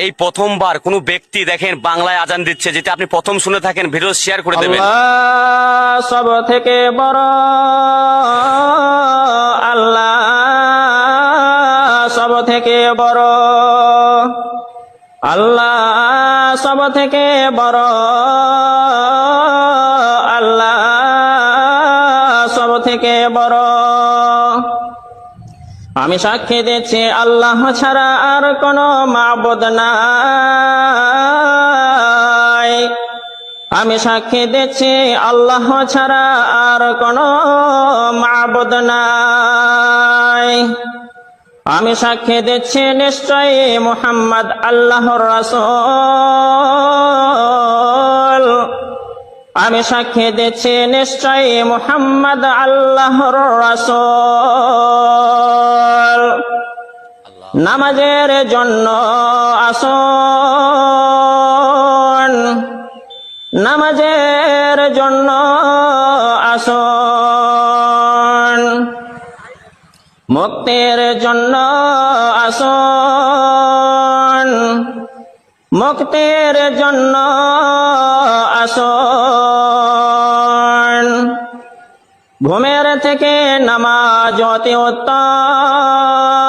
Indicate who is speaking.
Speaker 1: এই প্রথমবার কোনো ব্যক্তি দেখেন বাংলায় আজান দিচ্ছে, যেটা আপনি প্রথম শুনে থাকেন, ভিডিও শেয়ার করে দেবেন।
Speaker 2: আল্লাহ সব থেকে বড়, আল্লাহ সব থেকে বড়, আল্লাহ সব থেকে বড়, আল্লাহ সব থেকে বড়। আমি সাক্ষী দিচ্ছি আল্লাহ ছাড়া আর কোনো মাবুদ নাই। আমি সাক্ষী দিচ্ছি আল্লাহ ছাড়া আর কোনো মাবুদ নাই। আমি সাক্ষী দিচ্ছি নিশ্চয়ই মুহাম্মদ আল্লাহর রাসূল। আমি সাক্ষী দিচ্ছি নিশ্চয়ই মুহাম্মদ আল্লাহর রাসূল। নামাজের জন্য আসুন, নামাজের জন্য আসুন, মুক্তির জন্য আসুন, মুক্তির জন্য আসুন। ঘুমের থেকে নামাজ অতি উত্তম,